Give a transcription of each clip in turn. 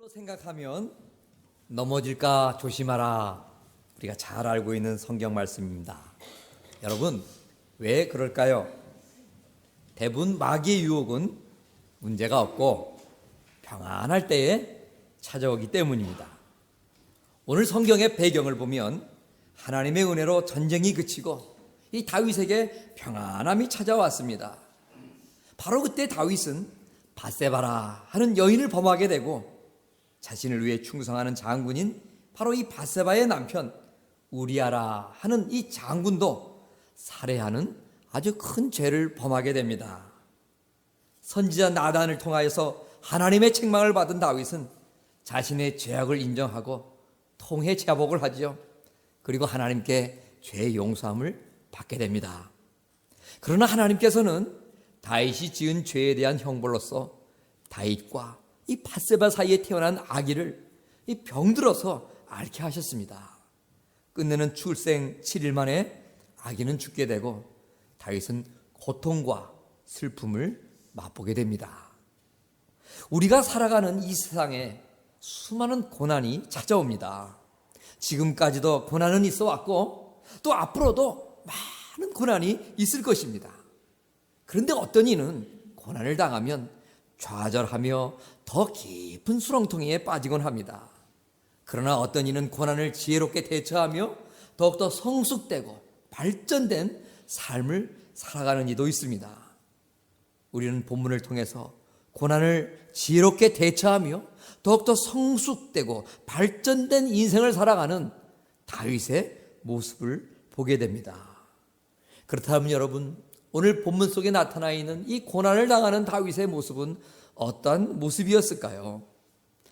생각하면 넘어질까 조심하라. 우리가 잘 알고 있는 성경 말씀입니다. 여러분, 왜 그럴까요? 대부분 마귀의 유혹은 문제가 없고 평안할 때에 찾아오기 때문입니다. 오늘 성경의 배경을 보면 하나님의 은혜로 전쟁이 그치고 이 다윗에게 평안함이 찾아왔습니다. 바로 그때 다윗은 밧세바라 하는 여인을 범하게 되고 자신을 위해 충성하는 장군인 바로 이 밧세바의 남편 우리아라 하는 이 장군도 살해하는 아주 큰 죄를 범하게 됩니다. 선지자 나단을 통하여서 하나님의 책망을 받은 다윗은 자신의 죄악을 인정하고 통회 제복을 하지요. 그리고 하나님께 죄 용서함을 받게 됩니다. 그러나 하나님께서는 다윗이 지은 죄에 대한 형벌로서 다윗과 이 밧세바 사이에 태어난 아기를 이 병들어서 앓게 하셨습니다. 끝내는 출생 7일 만에 아기는 죽게 되고 다윗은 고통과 슬픔을 맛보게 됩니다. 우리가 살아가는 이 세상에 수많은 고난이 찾아옵니다. 지금까지도 고난은 있어 왔고 또 앞으로도 많은 고난이 있을 것입니다. 그런데 어떤 이는 고난을 당하면 좌절하며 더 깊은 수렁통에 빠지곤 합니다. 그러나 어떤 이는 고난을 지혜롭게 대처하며 더욱더 성숙되고 발전된 삶을 살아가는 이도 있습니다. 우리는 본문을 통해서 고난을 지혜롭게 대처하며 더욱더 성숙되고 발전된 인생을 살아가는 다윗의 모습을 보게 됩니다. 그렇다면 여러분, 오늘 본문 속에 나타나 있는 이 고난을 당하는 다윗의 모습은 어떠한 모습이었을까요?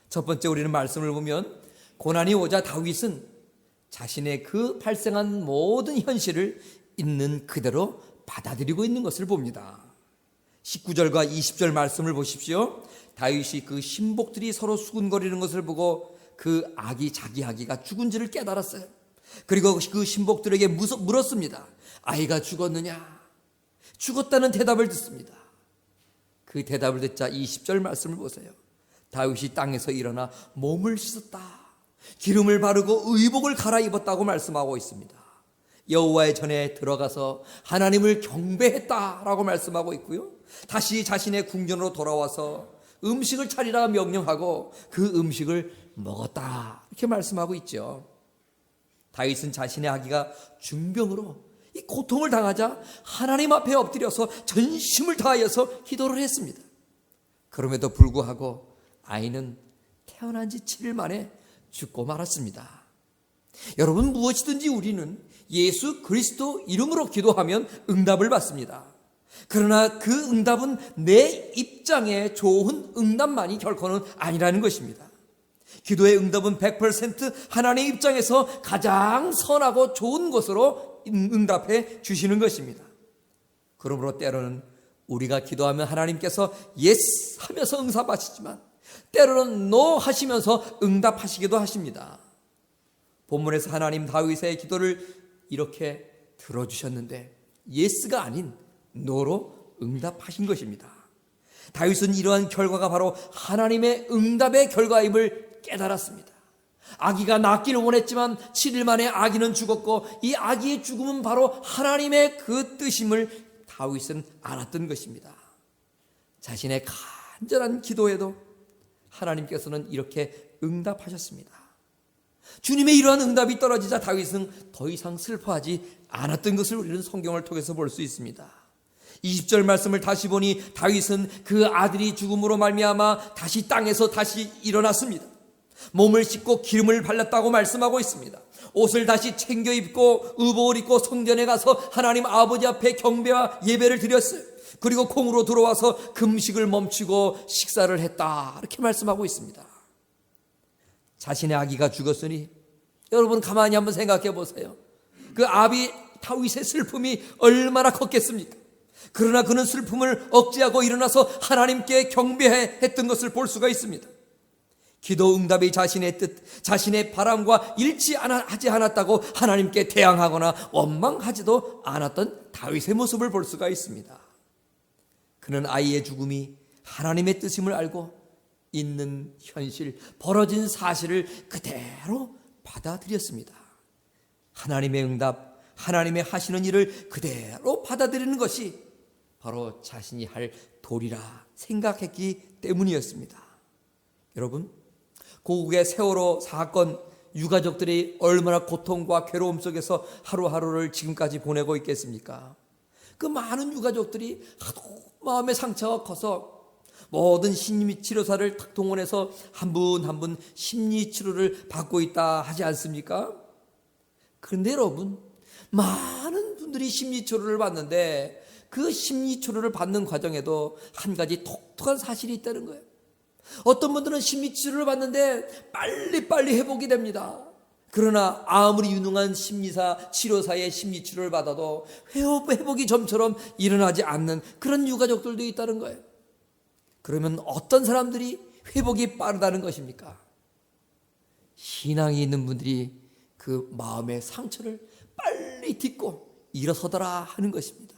첫 번째 우리는 말씀을 보면 고난이 오자 다윗은 자신의 그 발생한 모든 현실을 있는 그대로 받아들이고 있는 것을 봅니다. 19절과 20절 말씀을 보십시오. 다윗이 그 신복들이 서로 수군거리는 것을 보고 그 자기 아기가 죽은지를 깨달았어요. 그리고 그 신복들에게 물었습니다. 아이가 죽었느냐? 죽었다는 대답을 듣습니다. 그 대답을 듣자 20절 말씀을 보세요. 다윗이 땅에서 일어나 몸을 씻었다. 기름을 바르고 의복을 갈아입었다고 말씀하고 있습니다. 여호와의 전에 들어가서 하나님을 경배했다라고 말씀하고 있고요. 다시 자신의 궁전으로 돌아와서 음식을 차리라 명령하고 그 음식을 먹었다 이렇게 말씀하고 있죠. 다윗은 자신의 아기가 중병으로 이 고통을 당하자 하나님 앞에 엎드려서 전심을 다하여서 기도를 했습니다. 그럼에도 불구하고 아이는 태어난 지 7일 만에 죽고 말았습니다. 여러분, 무엇이든지 우리는 예수 그리스도 이름으로 기도하면 응답을 받습니다. 그러나 그 응답은 내 입장에 좋은 응답만이 결코는 아니라는 것입니다. 기도의 응답은 100% 하나님의 입장에서 가장 선하고 좋은 것으로 응답해 주시는 것입니다. 그러므로 때로는 우리가 기도하면 하나님께서 yes 하면서 응답하시지만 때로는 no 하시면서 응답하시기도 하십니다. 본문에서 하나님 다윗의 기도를 이렇게 들어주셨는데 yes가 아닌 no로 응답하신 것입니다. 다윗은 이러한 결과가 바로 하나님의 응답의 결과임을 깨달았습니다. 아기가 낫기를 원했지만 7일 만에 아기는 죽었고 이 아기의 죽음은 바로 하나님의 그 뜻임을 다윗은 알았던 것입니다. 자신의 간절한 기도에도 하나님께서는 이렇게 응답하셨습니다. 주님의 이러한 응답이 떨어지자 다윗은 더 이상 슬퍼하지 않았던 것을 우리는 성경을 통해서 볼 수 있습니다. 20절 말씀을 다시 보니 다윗은 그 아들이 죽음으로 말미암아 다시 땅에서 다시 일어났습니다. 몸을 씻고 기름을 발랐다고 말씀하고 있습니다. 옷을 다시 챙겨 입고 의복을 입고 성전에 가서 하나님 아버지 앞에 경배와 예배를 드렸어요. 그리고 공으로 들어와서 금식을 멈추고 식사를 했다 이렇게 말씀하고 있습니다. 자신의 아기가 죽었으니 여러분 가만히 한번 생각해 보세요. 그 아비 다윗의 슬픔이 얼마나 컸겠습니까? 그러나 그는 슬픔을 억제하고 일어나서 하나님께 경배했던 것을 볼 수가 있습니다. 기도 응답이 자신의 뜻, 자신의 바람과 일치하지 않았다고 하나님께 대항하거나 원망하지도 않았던 다윗의 모습을 볼 수가 있습니다. 그는 아이의 죽음이 하나님의 뜻임을 알고 있는 현실, 벌어진 사실을 그대로 받아들였습니다. 하나님의 응답, 하나님의 하시는 일을 그대로 받아들이는 것이 바로 자신이 할 도리라 생각했기 때문이었습니다. 여러분, 고국의 세월호 사건, 유가족들이 얼마나 고통과 괴로움 속에서 하루하루를 지금까지 보내고 있겠습니까? 그 많은 유가족들이 하도 마음의 상처가 커서 모든 심리치료사를 탁 동원해서 한 분 한 분 심리치료를 받고 있다 하지 않습니까? 그런데 여러분, 많은 분들이 심리치료를 받는데 그 심리치료를 받는 과정에도 한 가지 독특한 사실이 있다는 거예요. 어떤 분들은 심리치료를 받는데 빨리빨리 회복이 됩니다. 그러나 아무리 유능한 심리사, 치료사의 심리치료를 받아도 회복이 좀처럼 일어나지 않는 그런 유가족들도 있다는 거예요. 그러면 어떤 사람들이 회복이 빠르다는 것입니까? 신앙이 있는 분들이 그 마음의 상처를 빨리 딛고 일어서더라 하는 것입니다.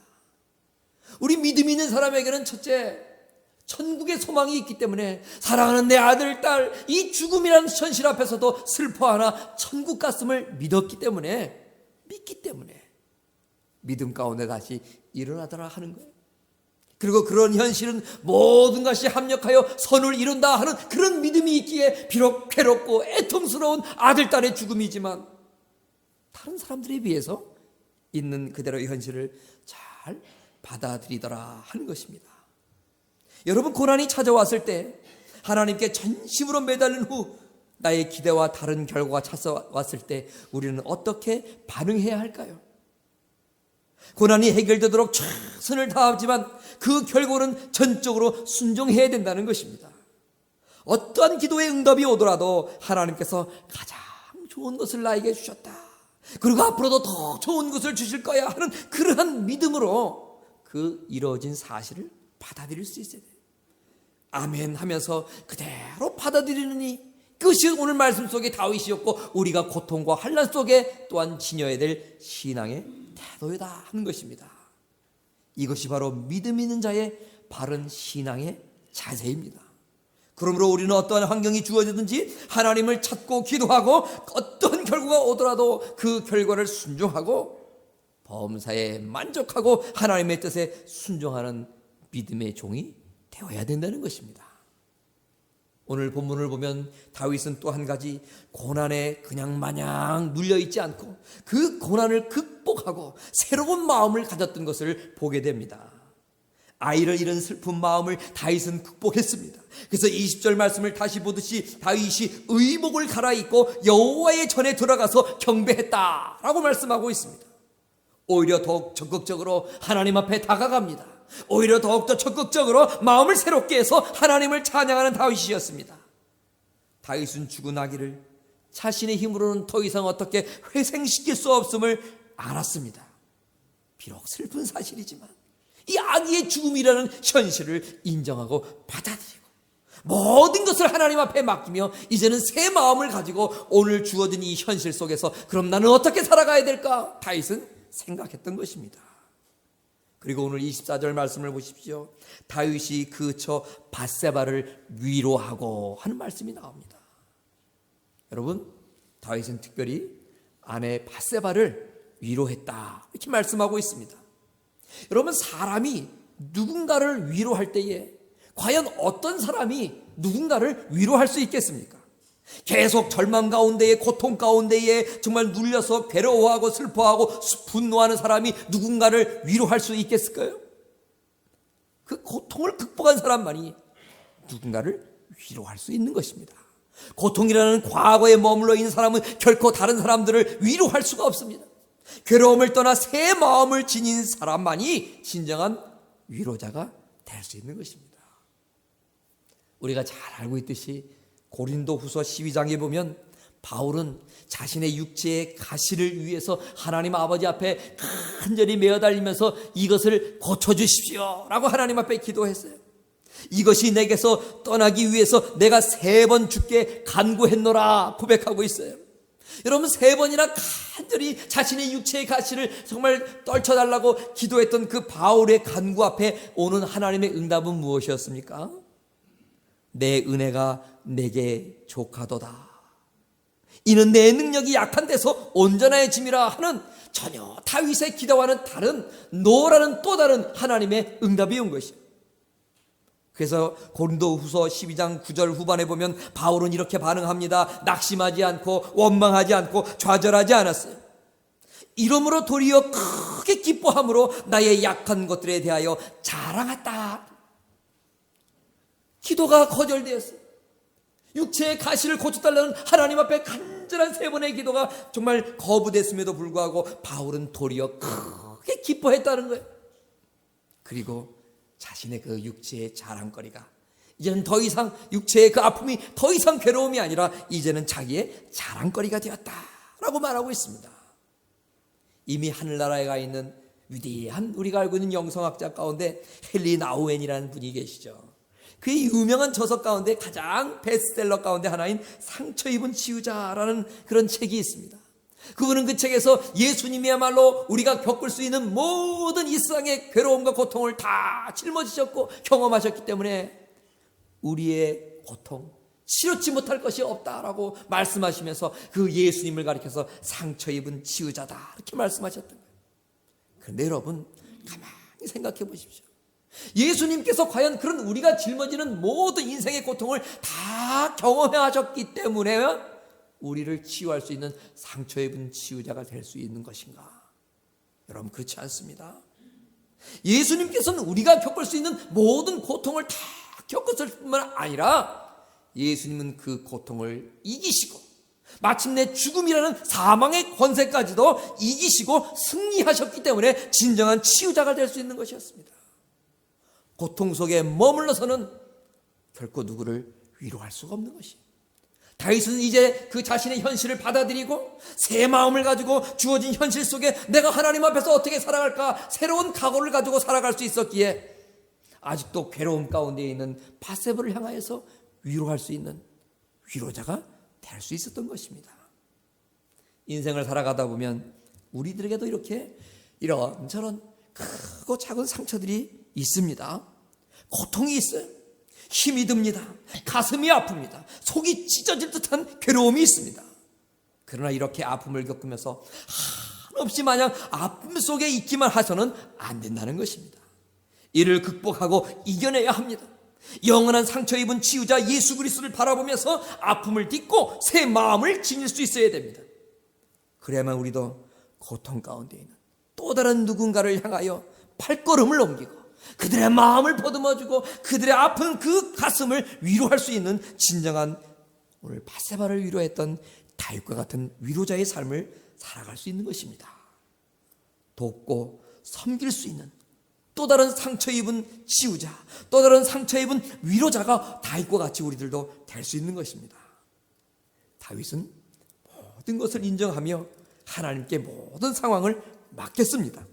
우리 믿음 있는 사람에게는 첫째, 천국의 소망이 있기 때문에 사랑하는 내 아들, 딸, 이 죽음이라는 현실 앞에서도 슬퍼하나 천국 갔음을 믿기 때문에 믿음 가운데 다시 일어나더라 하는 거예요. 그리고 그런 현실은 모든 것이 합력하여 선을 이룬다 하는 그런 믿음이 있기에 비록 괴롭고 애통스러운 아들, 딸의 죽음이지만 다른 사람들에 비해서 있는 그대로의 현실을 잘 받아들이더라 하는 것입니다. 여러분, 고난이 찾아왔을 때 하나님께 전심으로 매달린 후 나의 기대와 다른 결과가 찾아왔을 때 우리는 어떻게 반응해야 할까요? 고난이 해결되도록 최선을 다하지만 그 결과는 전적으로 순종해야 된다는 것입니다. 어떠한 기도의 응답이 오더라도 하나님께서 가장 좋은 것을 나에게 주셨다, 그리고 앞으로도 더 좋은 것을 주실 거야 하는 그러한 믿음으로 그 이루어진 사실을 받아들일 수 있어야 돼요. 아멘 하면서 그대로 받아들이느니 그것이 오늘 말씀 속의 다윗이었고 우리가 고통과 환난 속에 또한 지녀야 될 신앙의 태도이다 하는 것입니다. 이것이 바로 믿음 있는 자의 바른 신앙의 자세입니다. 그러므로 우리는 어떠한 환경이 주어지든지 하나님을 찾고 기도하고 어떤 결과가 오더라도 그 결과를 순종하고 범사에 만족하고 하나님의 뜻에 순종하는 믿음의 종이 되어야 된다는 것입니다. 오늘 본문을 보면 다윗은 또 한 가지 고난에 그냥 마냥 눌려있지 않고 그 고난을 극복하고 새로운 마음을 가졌던 것을 보게 됩니다. 아이를 잃은 슬픈 마음을 다윗은 극복했습니다. 그래서 20절 말씀을 다시 보듯이 다윗이 의복을 갈아입고 여호와의 전에 들어가서 경배했다라고 말씀하고 있습니다. 오히려 더욱 적극적으로 하나님 앞에 다가갑니다. 오히려 더욱더 적극적으로 마음을 새롭게 해서 하나님을 찬양하는 다윗이었습니다. 다윗은 죽은 아기를 자신의 힘으로는 더 이상 어떻게 회생시킬 수 없음을 알았습니다. 비록 슬픈 사실이지만 이 아기의 죽음이라는 현실을 인정하고 받아들이고 모든 것을 하나님 앞에 맡기며 이제는 새 마음을 가지고 오늘 주어진 이 현실 속에서 그럼 나는 어떻게 살아가야 될까? 다윗은 생각했던 것입니다. 그리고 오늘 24절 말씀을 보십시오. 다윗이 그쳐 밧세바를 위로하고 하는 말씀이 나옵니다. 여러분, 다윗은 특별히 아내 밧세바를 위로했다 이렇게 말씀하고 있습니다. 여러분, 사람이 누군가를 위로할 때에 과연 어떤 사람이 누군가를 위로할 수 있겠습니까? 계속 절망 가운데에, 고통 가운데에 정말 눌려서 괴로워하고 슬퍼하고 분노하는 사람이 누군가를 위로할 수 있겠을까요? 그 고통을 극복한 사람만이 누군가를 위로할 수 있는 것입니다. 고통이라는 과거에 머물러 있는 사람은 결코 다른 사람들을 위로할 수가 없습니다. 괴로움을 떠나 새 마음을 지닌 사람만이 진정한 위로자가 될 수 있는 것입니다. 우리가 잘 알고 있듯이 고린도후서 12장에 보면 바울은 자신의 육체의 가시를 위해서 하나님 아버지 앞에 간절히 매어달리면서 이것을 고쳐주십시오 라고 하나님 앞에 기도했어요. 이것이 내게서 떠나기 위해서 내가 3번 주께 간구했노라 고백하고 있어요. 여러분, 3번이나 간절히 자신의 육체의 가시를 정말 떨쳐달라고 기도했던 그 바울의 간구 앞에 오는 하나님의 응답은 무엇이었습니까? 내 은혜가 내게 족하도다. 이는 내 능력이 약한 데서 온전해짐이라 하는 전혀 다윗의 기도와는 다른 노라는 또 다른 하나님의 응답이 온 것이에요. 그래서 고린도후서 12장 9절 후반에 보면 바울은 이렇게 반응합니다. 낙심하지 않고 원망하지 않고 좌절하지 않았어요. 이러므로 도리어 크게 기뻐함으로 나의 약한 것들에 대하여 자랑했다. 기도가 거절되었어요. 육체의 가시를 고쳐달라는 하나님 앞에 간절한 3번의 기도가 정말 거부됐음에도 불구하고 바울은 도리어 크게 기뻐했다는 거예요. 그리고 자신의 그 육체의 자랑거리가 이제는 더 이상 육체의 그 아픔이 더 이상 괴로움이 아니라 이제는 자기의 자랑거리가 되었다라고 말하고 있습니다. 이미 하늘나라에 가 있는 위대한 우리가 알고 있는 영성학자 가운데 헨리 나우엔이라는 분이 계시죠. 그의 유명한 저서 가운데 가장 베스트셀러 가운데 하나인 상처 입은 치유자라는 그런 책이 있습니다. 그분은 그 책에서 예수님이야말로 우리가 겪을 수 있는 모든 이 세상의 괴로움과 고통을 다 짊어지셨고 경험하셨기 때문에 우리의 고통, 치료치 못할 것이 없다라고 말씀하시면서 그 예수님을 가리켜서 상처 입은 치유자다 이렇게 말씀하셨던 거예요. 그런데 여러분 가만히 생각해 보십시오. 예수님께서 과연 그런 우리가 짊어지는 모든 인생의 고통을 다 경험하셨기 때문에 우리를 치유할 수 있는 상처 입은 치유자가 될 수 있는 것인가? 여러분 그렇지 않습니다. 예수님께서는 우리가 겪을 수 있는 모든 고통을 다 겪었을 뿐만 아니라 예수님은 그 고통을 이기시고 마침내 죽음이라는 사망의 권세까지도 이기시고 승리하셨기 때문에 진정한 치유자가 될 수 있는 것이었습니다. 고통 속에 머물러서는 결코 누구를 위로할 수가 없는 것이. 다윗은 이제 그 자신의 현실을 받아들이고 새 마음을 가지고 주어진 현실 속에 내가 하나님 앞에서 어떻게 살아갈까 새로운 각오를 가지고 살아갈 수 있었기에 아직도 괴로움 가운데 있는 바세바를 향하여서 위로할 수 있는 위로자가 될 수 있었던 것입니다. 인생을 살아가다 보면 우리들에게도 이렇게 이런저런 크고 작은 상처들이 있습니다. 고통이 있어요. 힘이 듭니다. 가슴이 아픕니다. 속이 찢어질 듯한 괴로움이 있습니다. 그러나 이렇게 아픔을 겪으면서 한없이 마냥 아픔 속에 있기만 해서는 안 된다는 것입니다. 이를 극복하고 이겨내야 합니다. 영원한 상처 입은 치유자 예수 그리스도를 바라보면서 아픔을 딛고 새 마음을 지닐 수 있어야 됩니다. 그래야만 우리도 고통 가운데 있는 또 다른 누군가를 향하여 발걸음을 옮기고 그들의 마음을 보듬어주고 그들의 아픈 그 가슴을 위로할 수 있는 진정한 오늘 바세바를 위로했던 다윗과 같은 위로자의 삶을 살아갈 수 있는 것입니다. 돕고 섬길 수 있는 또 다른 상처 입은 치유자, 또 다른 상처 입은 위로자가 다윗과 같이 우리들도 될 수 있는 것입니다. 다윗은 모든 것을 인정하며 하나님께 모든 상황을 맡겼습니다.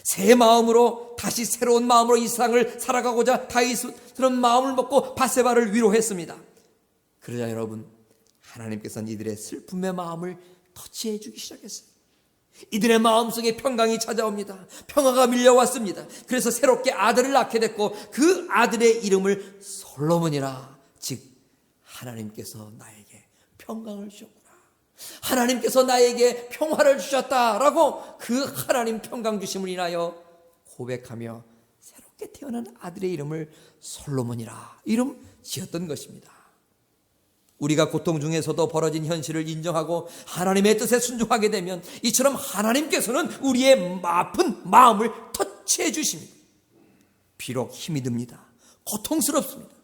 새 마음으로 다시 새로운 마음으로 이 세상을 살아가고자 다윗은 그런 마음을 먹고 바세바를 위로했습니다. 그러자 여러분 하나님께서는 이들의 슬픔의 마음을 터치해 주기 시작했어요. 이들의 마음속에 평강이 찾아옵니다. 평화가 밀려왔습니다. 그래서 새롭게 아들을 낳게 됐고 그 아들의 이름을 솔로몬이라, 즉 하나님께서 나에게 평강을 주셨구나, 하나님께서 나에게 평화를 주셨다라고 그 하나님 평강 주심을 인하여 고백하며 새롭게 태어난 아들의 이름을 솔로몬이라 이름 지었던 것입니다. 우리가 고통 중에서도 벌어진 현실을 인정하고 하나님의 뜻에 순종하게 되면 이처럼 하나님께서는 우리의 아픈 마음을 터치해 주십니다. 비록 힘이 듭니다. 고통스럽습니다.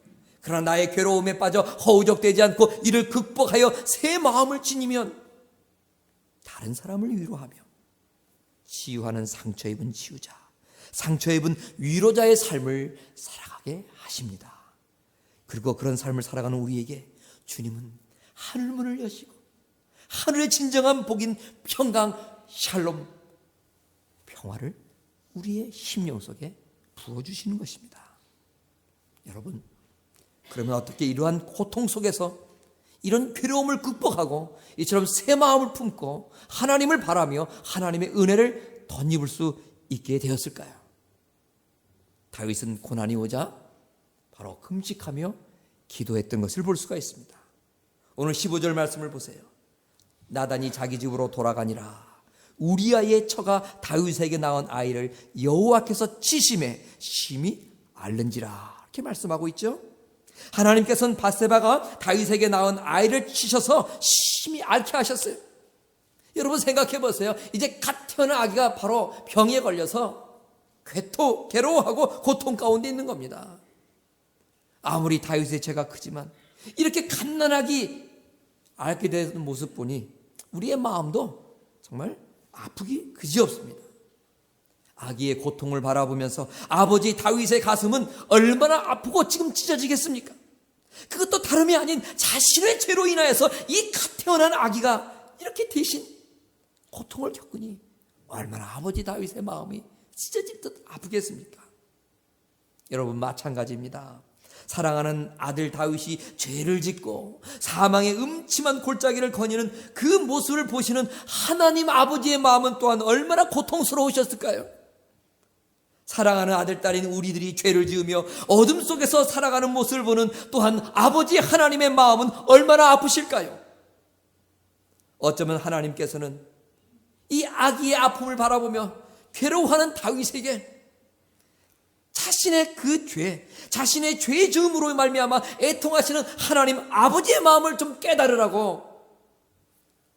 그러나 나의 괴로움에 빠져 허우적대지 않고 이를 극복하여 새 마음을 지니면 다른 사람을 위로하며 치유하는 상처 입은 치유자, 상처 입은 위로자의 삶을 살아가게 하십니다. 그리고 그런 삶을 살아가는 우리에게 주님은 하늘문을 여시고 하늘의 진정한 복인 평강, 샬롬, 평화를 우리의 심령 속에 부어주시는 것입니다. 여러분, 그러면 어떻게 이러한 고통 속에서 이런 괴로움을 극복하고 이처럼 새 마음을 품고 하나님을 바라며 하나님의 은혜를 덧입을 수 있게 되었을까요? 다윗은 고난이 오자 바로 금식하며 기도했던 것을 볼 수가 있습니다. 오늘 15절 말씀을 보세요. 나단이 자기 집으로 돌아가니라. 우리아의 처가 다윗에게 낳은 아이를 여호와께서 치심에 심히 앓는지라. 이렇게 말씀하고 있죠. 하나님께서는 밧세바가 다윗에게 낳은 아이를 치셔서 심히 앓게 하셨어요. 여러분 생각해 보세요. 이제 갓 태어난 아기가 바로 병에 걸려서 괴로워하고 고통 가운데 있는 겁니다. 아무리 다윗의 죄가 크지만 이렇게 갓난아기 앓게 되는 모습 보니 우리의 마음도 정말 아프기 그지없습니다. 아기의 고통을 바라보면서 아버지 다윗의 가슴은 얼마나 아프고 지금 찢어지겠습니까? 그것도 다름이 아닌 자신의 죄로 인하여서 이 갓 태어난 아기가 이렇게 대신 고통을 겪으니 얼마나 아버지 다윗의 마음이 찢어질 듯 아프겠습니까? 여러분 마찬가지입니다. 사랑하는 아들 다윗이 죄를 짓고 사망의 음침한 골짜기를 거니는 그 모습을 보시는 하나님 아버지의 마음은 또한 얼마나 고통스러우셨을까요? 사랑하는 아들 딸인 우리들이 죄를 지으며 어둠 속에서 살아가는 모습을 보는 또한 아버지 하나님의 마음은 얼마나 아프실까요? 어쩌면 하나님께서는 이 아기의 아픔을 바라보며 괴로워하는 다윗에게 자신의 그 죄, 자신의 죄 지음으로 말미암아 애통하시는 하나님 아버지의 마음을 좀 깨달으라고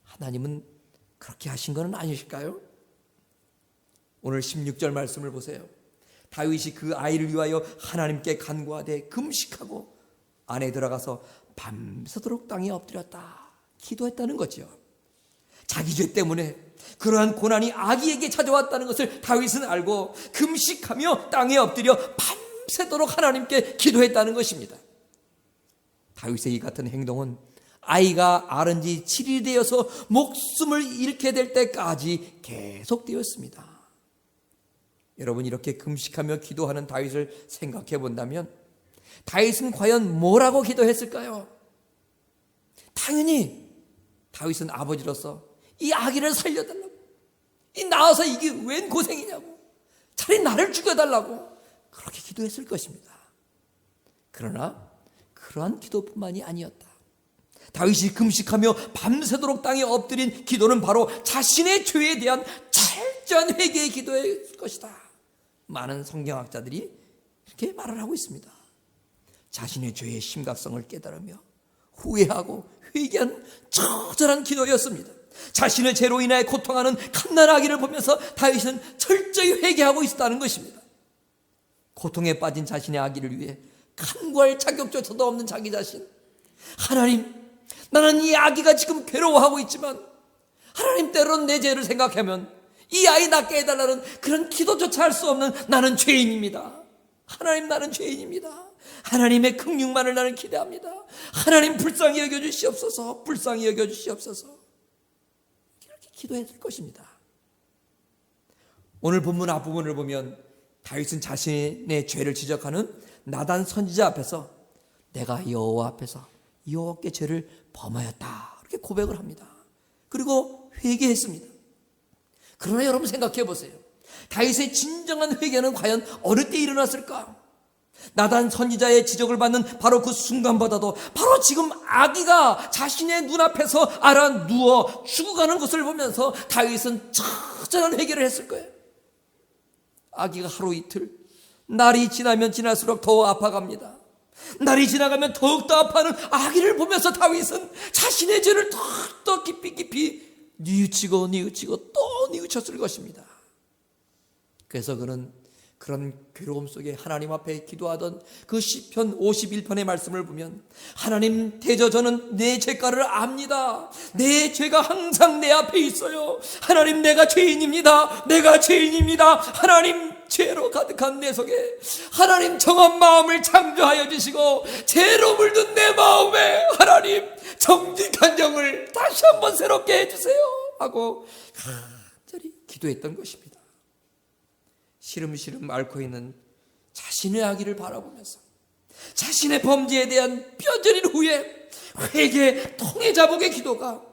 하나님은 그렇게 하신 것은 아니실까요? 오늘 16절 말씀을 보세요. 다윗이 그 아이를 위하여 하나님께 간구하되 금식하고 안에 들어가서 밤새도록 땅에 엎드렸다 기도했다는 거죠. 자기 죄 때문에 그러한 고난이 아기에게 찾아왔다는 것을 다윗은 알고 금식하며 땅에 엎드려 밤새도록 하나님께 기도했다는 것입니다. 다윗의 이 같은 행동은 아이가 앓은 지 7일이 되어서 목숨을 잃게 될 때까지 계속되었습니다. 여러분 이렇게 금식하며 기도하는 다윗을 생각해 본다면 다윗은 과연 뭐라고 기도했을까요? 당연히 다윗은 아버지로서 이 아기를 살려달라고, 이 나와서 이게 웬 고생이냐고, 차라리 나를 죽여달라고 그렇게 기도했을 것입니다. 그러나 그러한 기도뿐만이 아니었다. 다윗이 금식하며 밤새도록 땅에 엎드린 기도는 바로 자신의 죄에 대한 철저한 회개의 기도일 것이다. 많은 성경학자들이 이렇게 말을 하고 있습니다. 자신의 죄의 심각성을 깨달으며 후회하고 회개한 처절한 기도였습니다. 자신의 죄로 인하여 고통하는 갓난아기를 보면서 다윗은 철저히 회개하고 있었다는 것입니다. 고통에 빠진 자신의 아기를 위해 간구할 자격조차도 없는 자기 자신. 하나님, 나는 이 아기가 지금 괴로워하고 있지만 하나님 때로는 내 죄를 생각하면 이 아이 낫게 해달라는 그런 기도조차 할 수 없는 나는 죄인입니다. 하나님, 나는 죄인입니다. 하나님의 긍휼만을 나는 기대합니다. 하나님 불쌍히 여겨주시옵소서. 불쌍히 여겨주시옵소서. 이렇게 기도했을 것입니다. 오늘 본문 앞부분을 보면 다윗은 자신의 죄를 지적하는 나단 선지자 앞에서 내가 여호와 앞에서 여호와께 죄를 범하였다 이렇게 고백을 합니다. 그리고 회개했습니다. 그러나 여러분 생각해 보세요. 다윗의 진정한 회개는 과연 어느 때 일어났을까? 나단 선지자의 지적을 받는 바로 그 순간보다도 바로 지금 아기가 자신의 눈앞에서 알아 누워 죽어가는 것을 보면서 다윗은 처절한 회개를 했을 거예요. 아기가 하루 이틀, 날이 지나면 지날수록 더 아파갑니다. 날이 지나가면 더욱더 아파하는 아기를 보면서 다윗은 자신의 죄를 더욱더 깊이 뉘우치고 또 뉘우쳤을 것입니다. 그래서 그는 그런 괴로움 속에 하나님 앞에 기도하던 그 시편 51편의 말씀을 보면 하나님 대저 저는 내 죄가를 압니다. 내 죄가 항상 내 앞에 있어요. 하나님 내가 죄인입니다. 내가 죄인입니다. 하나님 죄로 가득한 내 속에 하나님 정한 마음을 창조하여 주시고 죄로 물든 내 마음에 하나님 정직한 영을 다시 한번 새롭게 해주세요 하고 간절히 기도했던 것입니다. 시름시름 앓고 있는 자신의 아기를 바라보면서 자신의 범죄에 대한 뼈저린 후에 회개 통해 자복의 기도가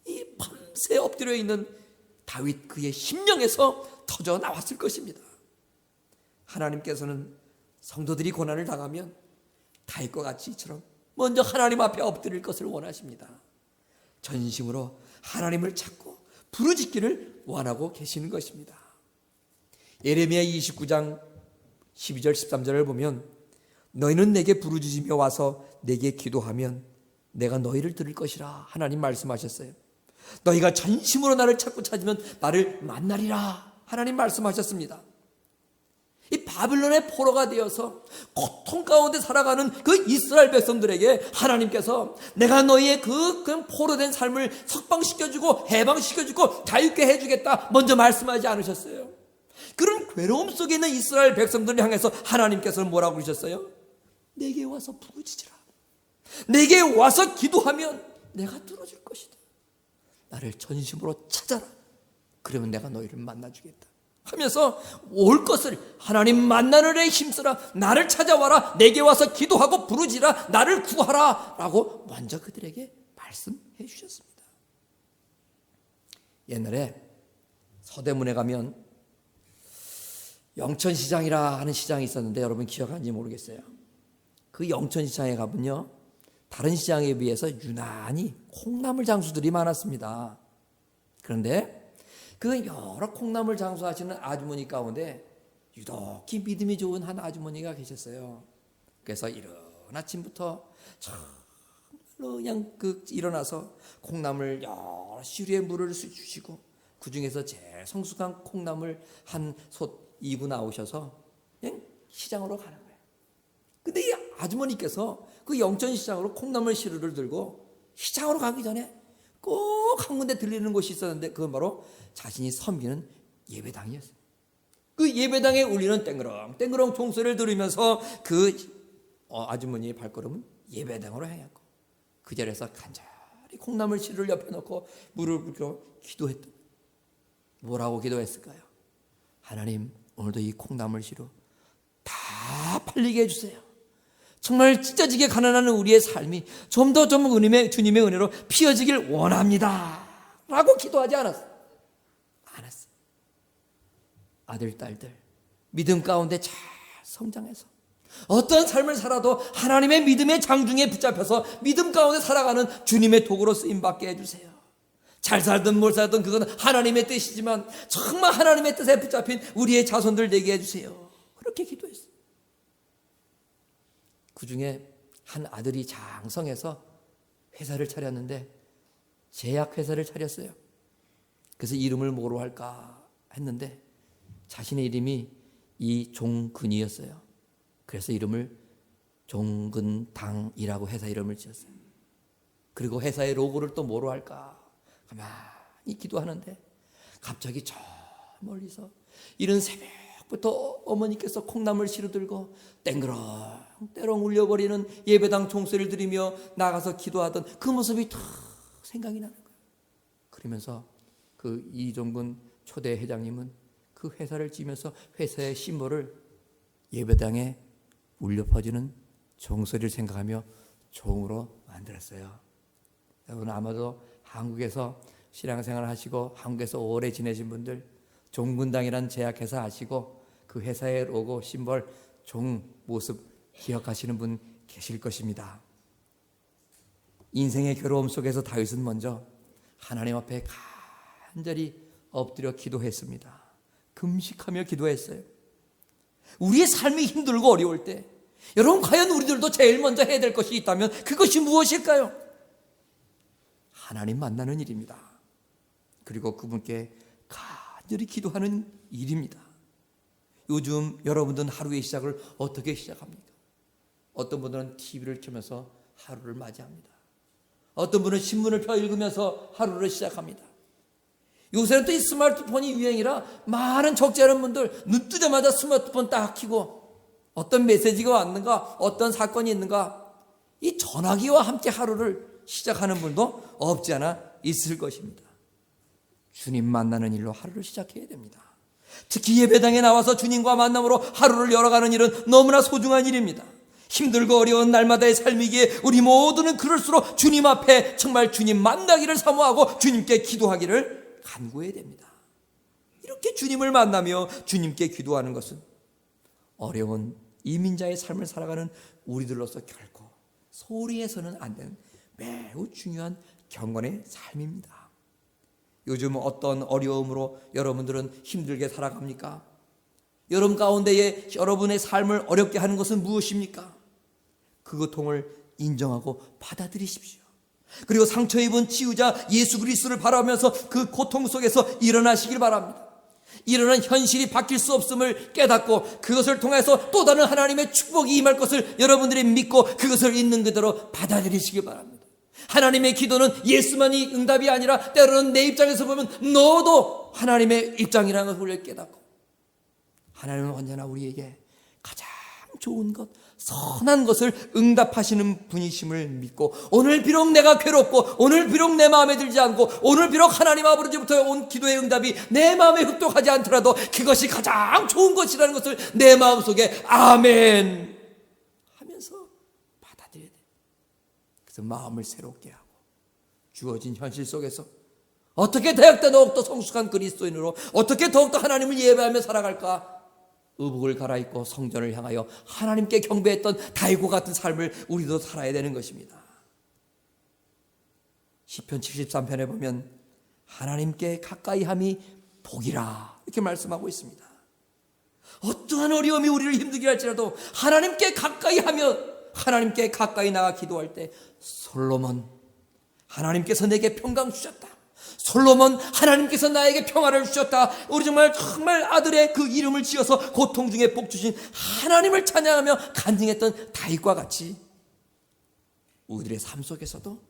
이 밤새 엎드려 있는 다윗 그의 심령에서 터져 나왔을 것입니다. 하나님께서는 성도들이 고난을 당하면 다윗과 같이 이처럼 먼저 하나님 앞에 엎드릴 것을 원하십니다. 전심으로 하나님을 찾고 부르짖기를 원하고 계시는 것입니다. 예레미야 29장 12절 13절을 보면 너희는 내게 부르짖으며 와서 내게 기도하면 내가 너희를 들을 것이라 하나님 말씀하셨어요. 너희가 전심으로 나를 찾으면 나를 만나리라 하나님 말씀하셨습니다. 이 바빌론의 포로가 되어서 고통 가운데 살아가는 그 이스라엘 백성들에게 하나님께서 내가 너희의 그 포로된 삶을 석방시켜주고 해방시켜주고 자유케 해주겠다 먼저 말씀하지 않으셨어요. 그런 괴로움 속에 있는 이스라엘 백성들을 향해서 하나님께서는 뭐라고 그러셨어요? 내게 와서 부르짖으라. 내게 와서 기도하면 내가 들어줄 것이다. 나를 전심으로 찾아라. 그러면 내가 너희를 만나주겠다 하면서 올 것을 하나님 만나는 데 힘쓰라. 나를 찾아와라. 내게 와서 기도하고 부르짖으라. 나를 구하라 라고 먼저 그들에게 말씀해 주셨습니다. 옛날에 서대문에 가면 영천시장이라 하는 시장이 있었는데 여러분 기억하는지 모르겠어요. 그 영천시장에 가면요 다른 시장에 비해서 유난히 콩나물 장수들이 많았습니다. 그런데 그 여러 콩나물 장수하시는 아주머니 가운데 유독히 믿음이 좋은 한 아주머니가 계셨어요. 그래서 이른 아침부터 정말로 그냥 일어나서 콩나물 여러 시루에 물을 주시고 그 중에서 제일 성숙한 콩나물 한 솥 이고 나오셔서 그냥 시장으로 가는 거예요. 근데 이 아주머니께서 그 영천시장으로 콩나물 시루를 들고 시장으로 가기 전에 꼭 한 군데 들리는 곳이 있었는데 그건 바로 자신이 섬기는 예배당이었어요. 그 예배당에 울리는 땡그렁 땡그렁 종소리를 들으면서 그 아주머니의 발걸음은 예배당으로 향했고 그 자리에서 간절히 콩나물 시루를 옆에 놓고 물을 불러 기도했던 뭐라고 기도했을까요? 하나님 오늘도 이 콩나물 시루 다 팔리게 해주세요. 정말 찢어지게 가난한 우리의 삶이 좀 더 주님의 은혜로 피어지길 원합니다 라고 기도하지 않았어요. 아들 딸들 믿음 가운데 잘 성장해서 어떤 삶을 살아도 하나님의 믿음의 장중에 붙잡혀서 믿음 가운데 살아가는 주님의 도구로 쓰임받게 해주세요. 잘 살든 못 살든 그건 하나님의 뜻이지만 정말 하나님의 뜻에 붙잡힌 우리의 자손들 되게 해주세요. 그렇게 기도했어요. 그 중에 한 아들이 장성해서 회사를 차렸는데 제약회사를 차렸어요. 그래서 이름을 뭐로 할까 했는데 자신의 이름이 이종근이었어요. 그래서 이름을 종근당이라고 회사 이름을 지었어요. 그리고 회사의 로고를 또 뭐로 할까 가만히 기도하는데 갑자기 저 멀리서 이른 새벽부터 어머니께서 콩나물 시루 들고 땡그렁 때렁 울려버리는 예배당 종소리를 들으며 나가서 기도하던 그 모습이 탁 생각이 나는 거예요. 그러면서 그 이종근 초대 회장님은 그 회사를 지으면서 회사의 심볼을 예배당에 울려 퍼지는 종소리를 생각하며 종으로 만들었어요. 여러분 아마도 한국에서 신앙생활을 하시고 한국에서 오래 지내신 분들 종근당이라는 제약회사 아시고 그 회사의 로고 심볼 종 모습 기억하시는 분 계실 것입니다. 인생의 괴로움 속에서 다윗은 먼저 하나님 앞에 간절히 엎드려 기도했습니다. 금식하며 기도했어요. 우리의 삶이 힘들고 어려울 때 여러분 과연 우리들도 제일 먼저 해야 될 것이 있다면 그것이 무엇일까요? 하나님 만나는 일입니다. 그리고 그분께 간절히 기도하는 일입니다. 요즘 여러분들은 하루의 시작을 어떻게 시작합니까? 어떤 분들은 TV를 켜면서 하루를 맞이합니다. 어떤 분은 신문을 펴 읽으면서 하루를 시작합니다. 요새는 또 이 스마트폰이 유행이라 많은 적지 않은 분들 눈 뜨자마자 스마트폰 딱 켜고 어떤 메시지가 왔는가 어떤 사건이 있는가 이 전화기와 함께 하루를 시작하는 분도 없지 않아 있을 것입니다. 주님 만나는 일로 하루를 시작해야 됩니다. 특히 예배당에 나와서 주님과 만남으로 하루를 열어가는 일은 너무나 소중한 일입니다. 힘들고 어려운 날마다의 삶이기에 우리 모두는 그럴수록 주님 앞에 정말 주님 만나기를 사모하고 주님께 기도하기를 간구해야 됩니다. 이렇게 주님을 만나며 주님께 기도하는 것은 어려운 이민자의 삶을 살아가는 우리들로서 결코 소홀히 해서는 안 되는 매우 중요한 경건의 삶입니다. 요즘 어떤 어려움으로 여러분들은 힘들게 살아갑니까? 여러분 가운데에 여러분의 삶을 어렵게 하는 것은 무엇입니까? 그 고통을 인정하고 받아들이십시오. 그리고 상처 입은 치유자 예수 그리스도를 바라보면서 그 고통 속에서 일어나시길 바랍니다. 일어난 현실이 바뀔 수 없음을 깨닫고 그것을 통해서 또 다른 하나님의 축복이 임할 것을 여러분들이 믿고 그것을 있는 그대로 받아들이시길 바랍니다. 하나님의 기도는 예수만이 응답이 아니라 때로는 내 입장에서 보면 너도 하나님의 입장이라는 것을 우리가 깨닫고, 하나님은 언제나 우리에게 가장 좋은 것, 선한 것을 응답하시는 분이심을 믿고, 오늘 비록 내가 괴롭고 오늘 비록 내 마음에 들지 않고 오늘 비록 하나님 아버지부터 온 기도의 응답이 내 마음에 흡족하지 않더라도 그것이 가장 좋은 것이라는 것을 내 마음속에 아멘 하면서 받아들여야 돼요. 그래서 마음을 새롭게 하고 주어진 현실 속에서 어떻게 더욱더 성숙한 그리스도인으로 어떻게 더욱더 하나님을 예배하며 살아갈까, 의복을 갈아입고 성전을 향하여 하나님께 경배했던 다윗과 같은 삶을 우리도 살아야 되는 것입니다. 시편 73편에 보면 하나님께 가까이함이 복이라 이렇게 말씀하고 있습니다. 어떠한 어려움이 우리를 힘들게 할지라도 하나님께 가까이하며 하나님께 가까이 나가 기도할 때, 솔로몬 하나님께서 내게 평강 주셨다, 솔로몬 하나님께서 나에게 평화를 주셨다, 우리 정말 아들의 그 이름을 지어서 고통 중에 복 주신 하나님을 찬양하며 간증했던 다윗과 같이 우리들의 삶 속에서도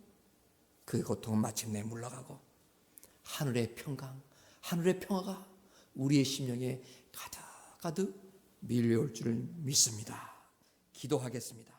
그 고통은 마침내 물러가고 하늘의 평강, 하늘의 평화가 우리의 심령에 가득 밀려올 줄을 믿습니다. 기도하겠습니다.